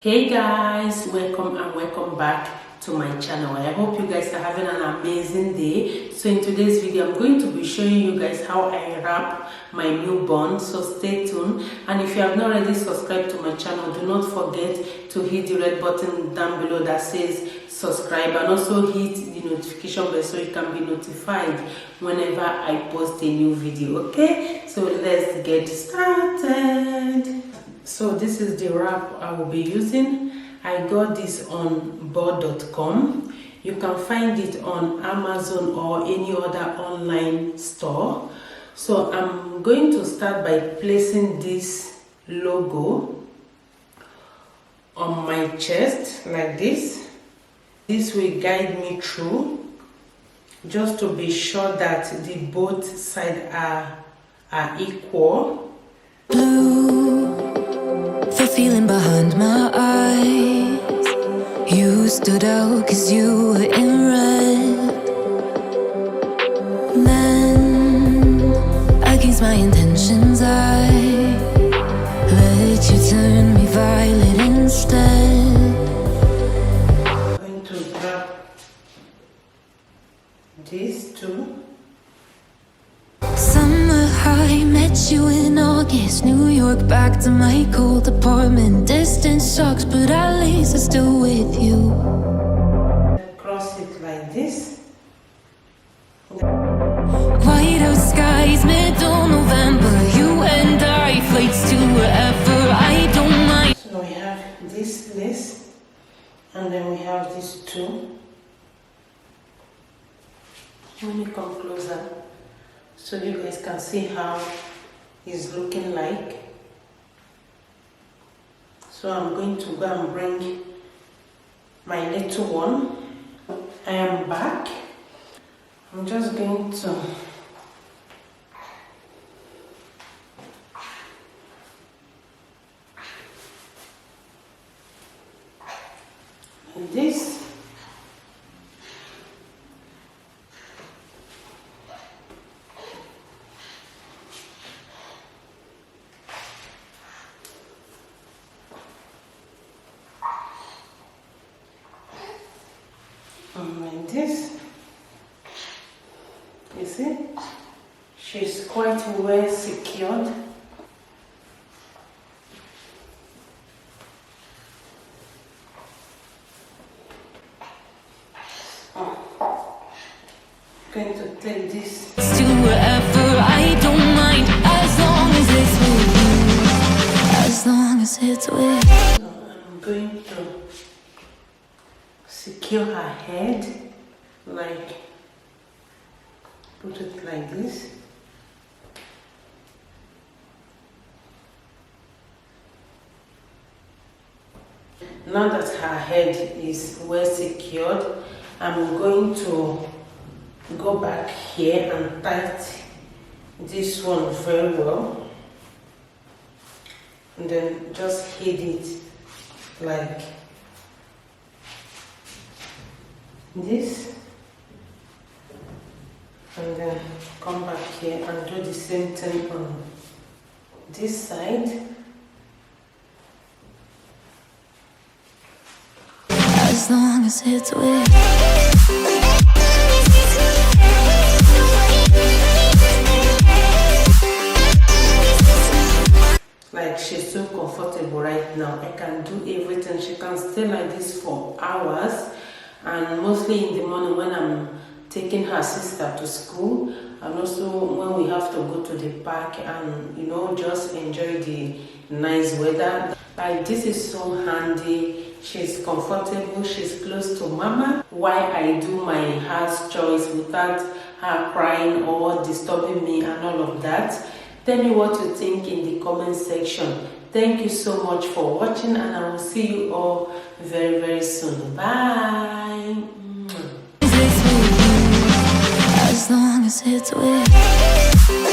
Hey guys, welcome and welcome back to my channel. I hope you guys are having an amazing day. So in today's video, I'm going to be showing you guys how I wrap my newborn, so stay tuned. And if you have not already subscribed to my channel, do not forget to hit the red button down below that says subscribe, and also hit the notification bell so you can be notified whenever I post a new video. Okay, so let's get started. So this is the wrap I will be using. I got this on board.com. You can find it on Amazon or any other online store. So I'm going to start by placing this logo on my chest like this. This will guide me through, just to be sure that the both sides are equal. The feeling behind my eyes, you stood out cause you were in red. Then, against my intentions, I let you turn me violet instead. I'm going to grab these two. Summer high, met you in August. New York, back to my cold apartment. Distance sucks, but at least I'm still with you. Cross it like this. Whiteout skies, middle November. You and I, flights to wherever. I don't mind. So we have this lace, and then we have these two. Let me come closer so you guys can see how it's looking like. So I'm going to go and bring my little one. I am back. I'm just going to like this. Like this. You see, she's quite well secured. Going to take this To wherever, I don't mind. As long as it's with you. As long as it's with you. so I'm going to secure her head, like put it like this. Now that her head is well secured, I'm going to go back here and tight this one very well, and then just hit it like this, and then come back here and do the same thing on this side. As long as it's with you. Like, she's so comfortable right now. I can do everything. She can stay like this for hours, and mostly in the morning when I'm taking her sister to school, and also when we have to go to the park and just enjoy the nice weather. Like, this is so handy. She's comfortable, she's close to mama while I do my house chores without her crying or disturbing me and all of that. Tell me what you think in the comment section. Thank you so much for watching, and I will see you all very, very soon. Bye. As long as it's with you.